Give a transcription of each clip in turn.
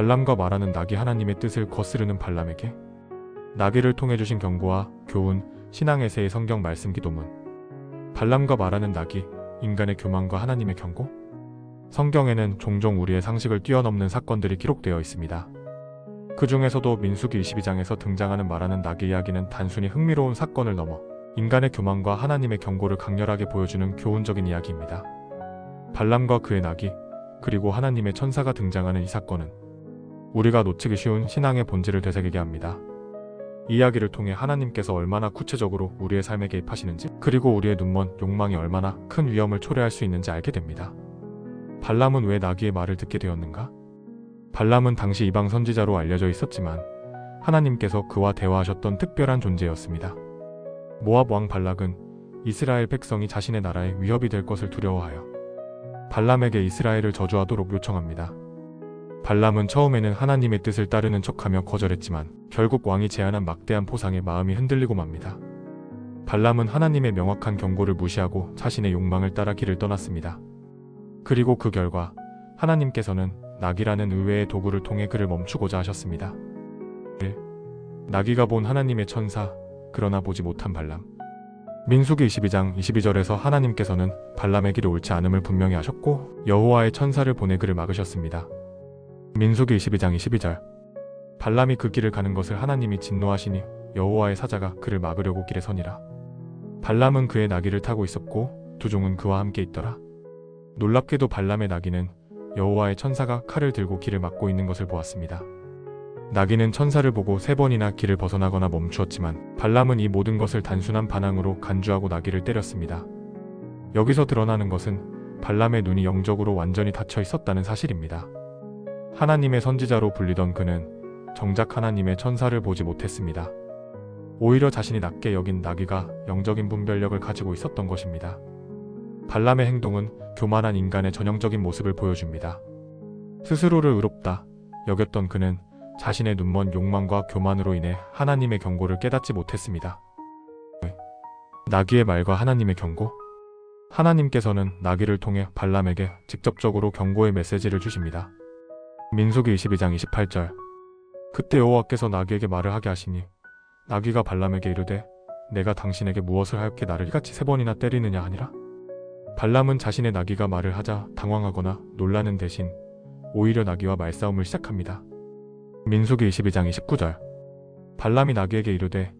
발람과 말하는 낙이 하나님의 뜻을 거스르는 발람에게 나귀를 통해 주신 경고와 교훈, 신앙에세의 성경 말씀 기도문. 발람과 말하는 낙이 인간의 교만과 하나님의 경고? 성경에는 종종 우리의 상식을 뛰어넘는 사건들이 기록되어 있습니다. 그 중에서도 민수기 22장에서 등장하는 말하는 낙의 이야기는 단순히 흥미로운 사건을 넘어 인간의 교만과 하나님의 경고를 강렬하게 보여주는 교훈적인 이야기입니다. 발람과 그의 낙이 그리고 하나님의 천사가 등장하는 이 사건은 우리가 놓치기 쉬운 신앙의 본질을 되새기게 합니다. 이 이야기를 통해 하나님께서 얼마나 구체적으로 우리의 삶에 개입하시는지, 그리고 우리의 눈먼 욕망이 얼마나 큰 위험을 초래할 수 있는지 알게 됩니다. 발람은 왜 나귀의 말을 듣게 되었는가? 발람은 당시 이방 선지자로 알려져 있었지만 하나님께서 그와 대화하셨던 특별한 존재였습니다. 모압 왕 발락은 이스라엘 백성이 자신의 나라에 위협이 될 것을 두려워하여 발람에게 이스라엘을 저주하도록 요청합니다. 발람은 처음에는 하나님의 뜻을 따르는 척하며 거절했지만 결국 왕이 제안한 막대한 포상에 마음이 흔들리고 맙니다. 발람은 하나님의 명확한 경고를 무시하고 자신의 욕망을 따라 길을 떠났습니다. 그리고 그 결과 하나님께서는 나귀라는 의외의 도구를 통해 그를 멈추고자 하셨습니다. 1. 나귀가 본 하나님의 천사, 그러나 보지 못한 발람. 민수기 22장 22절에서 하나님께서는 발람의 길이 옳지 않음을 분명히 하셨고 여호와의 천사를 보내 그를 막으셨습니다. 민수기 22장 22절. 발람이 그 길을 가는 것을 하나님이 진노하시니 여호와의 사자가 그를 막으려고 길에 서니라. 발람은 그의 나귀를 타고 있었고 두 종은 그와 함께 있더라. 놀랍게도 발람의 나귀는 여호와의 천사가 칼을 들고 길을 막고 있는 것을 보았습니다. 나귀는 천사를 보고 3번이나 길을 벗어나거나 멈추었지만 발람은 이 모든 것을 단순한 반항으로 간주하고 나귀를 때렸습니다. 여기서 드러나는 것은 발람의 눈이 영적으로 완전히 닫혀 있었다는 사실입니다. 하나님의 선지자로 불리던 그는 정작 하나님의 천사를 보지 못했습니다. 오히려 자신이 낮게 여긴 나귀가 영적인 분별력을 가지고 있었던 것입니다. 발람의 행동은 교만한 인간의 전형적인 모습을 보여줍니다. 스스로를 의롭다 여겼던 그는 자신의 눈먼 욕망과 교만으로 인해 하나님의 경고를 깨닫지 못했습니다. 나귀의 말과 하나님의 경고? 하나님께서는 나귀를 통해 발람에게 직접적으로 경고의 메시지를 주십니다. 민수기 22장 28절. 그때 여호와께서 나귀에게 말을 하게 하시니 나귀가 발람에게 이르되 내가 당신에게 무엇을 하였기에 나를 이같이 3번이나 때리느냐 하니라. 발람은 자신의 나귀가 말을 하자 당황하거나 놀라는 대신 오히려 나귀와 말싸움을 시작합니다. 민수기 22장 29절. 발람이 나귀에게 이르되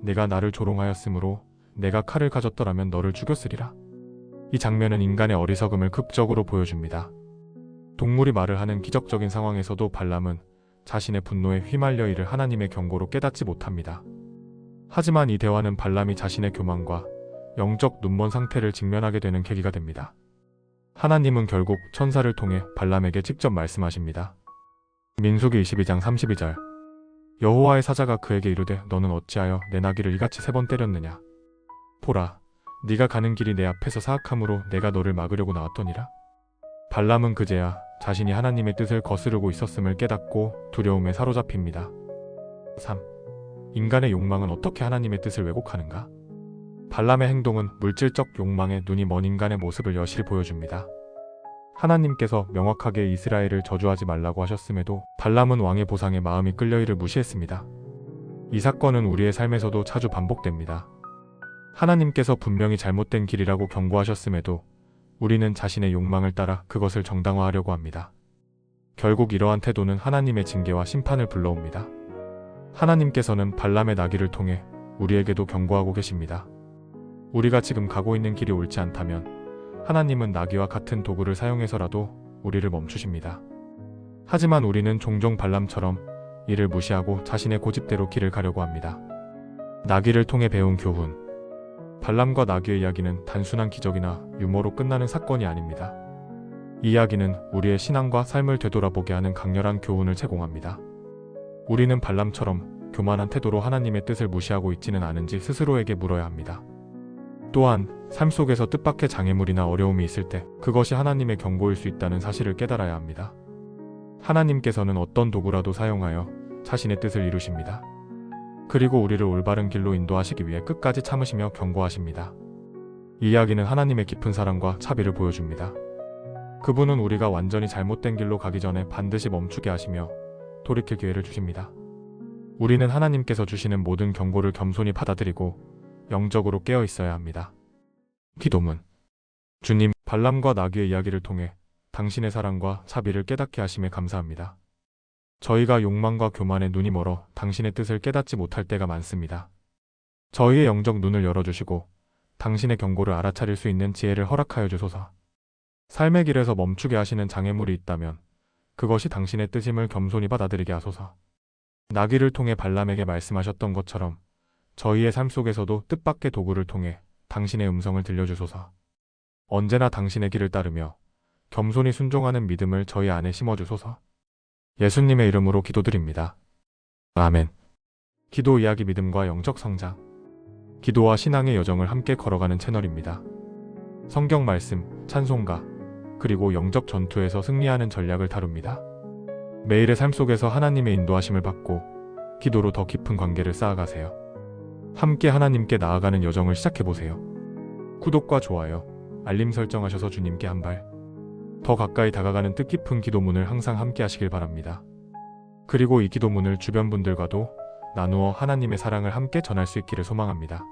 내가 나를 조롱하였으므로 내가 칼을 가졌더라면 너를 죽였으리라. 이 장면은 인간의 어리석음을 극적으로 보여줍니다. 동물이 말을 하는 기적적인 상황에서도 발람은 자신의 분노에 휘말려 이를 하나님의 경고로 깨닫지 못합니다. 하지만 이 대화는 발람이 자신의 교만과 영적 눈먼 상태를 직면하게 되는 계기가 됩니다. 하나님은 결국 천사를 통해 발람에게 직접 말씀하십니다. 민수기 22장 32절. 여호와의 사자가 그에게 이르되 너는 어찌하여 내 나귀를 이같이 3번 때렸느냐. 보라, 네가 가는 길이 내 앞에서 사악함으로 내가 너를 막으려고 나왔더니라. 발람은 그제야 자신이 하나님의 뜻을 거스르고 있었음을 깨닫고 두려움에 사로잡힙니다. 3. 인간의 욕망은 어떻게 하나님의 뜻을 왜곡하는가? 발람의 행동은 물질적 욕망에 눈이 먼 인간의 모습을 여실히 보여줍니다. 하나님께서 명확하게 이스라엘을 저주하지 말라고 하셨음에도 발람은 왕의 보상에 마음이 끌려 이를 무시했습니다. 이 사건은 우리의 삶에서도 자주 반복됩니다. 하나님께서 분명히 잘못된 길이라고 경고하셨음에도 우리는 자신의 욕망을 따라 그것을 정당화하려고 합니다. 결국 이러한 태도는 하나님의 징계와 심판을 불러옵니다. 하나님께서는 발람의 나귀를 통해 우리에게도 경고하고 계십니다. 우리가 지금 가고 있는 길이 옳지 않다면 하나님은 나귀와 같은 도구를 사용해서라도 우리를 멈추십니다. 하지만 우리는 종종 발람처럼 이를 무시하고 자신의 고집대로 길을 가려고 합니다. 나귀를 통해 배운 교훈. 발람과 나귀의 이야기는 단순한 기적이나 유머로 끝나는 사건이 아닙니다. 이 이야기는 우리의 신앙과 삶을 되돌아보게 하는 강렬한 교훈을 제공합니다. 우리는 발람처럼 교만한 태도로 하나님의 뜻을 무시하고 있지는 않은지 스스로에게 물어야 합니다. 또한 삶 속에서 뜻밖의 장애물이나 어려움이 있을 때 그것이 하나님의 경고일 수 있다는 사실을 깨달아야 합니다. 하나님께서는 어떤 도구라도 사용하여 자신의 뜻을 이루십니다. 그리고 우리를 올바른 길로 인도하시기 위해 끝까지 참으시며 경고하십니다. 이 이야기는 하나님의 깊은 사랑과 자비를 보여줍니다. 그분은 우리가 완전히 잘못된 길로 가기 전에 반드시 멈추게 하시며 돌이킬 기회를 주십니다. 우리는 하나님께서 주시는 모든 경고를 겸손히 받아들이고 영적으로 깨어 있어야 합니다. 기도문. 주님, 발람과 나귀의 이야기를 통해 당신의 사랑과 자비를 깨닫게 하심에 감사합니다. 저희가 욕망과 교만에 눈이 멀어 당신의 뜻을 깨닫지 못할 때가 많습니다. 저희의 영적 눈을 열어주시고 당신의 경고를 알아차릴 수 있는 지혜를 허락하여 주소서. 삶의 길에서 멈추게 하시는 장애물이 있다면 그것이 당신의 뜻임을 겸손히 받아들이게 하소서. 나귀를 통해 발람에게 말씀하셨던 것처럼 저희의 삶 속에서도 뜻밖의 도구를 통해 당신의 음성을 들려주소서. 언제나 당신의 길을 따르며 겸손히 순종하는 믿음을 저희 안에 심어주소서. 예수님의 이름으로 기도드립니다. 아멘. 기도 이야기 믿음과 영적 성장. 기도와 신앙의 여정을 함께 걸어가는 채널입니다. 성경 말씀, 찬송가, 그리고 영적 전투에서 승리하는 전략을 다룹니다. 매일의 삶 속에서 하나님의 인도하심을 받고 기도로 더 깊은 관계를 쌓아가세요. 함께 하나님께 나아가는 여정을 시작해보세요. 구독과 좋아요, 알림 설정하셔서 주님께 한 발 더 가까이 다가가는 뜻깊은 기도문을 항상 함께 하시길 바랍니다. 그리고 이 기도문을 주변 분들과도 나누어 하나님의 사랑을 함께 전할 수 있기를 소망합니다.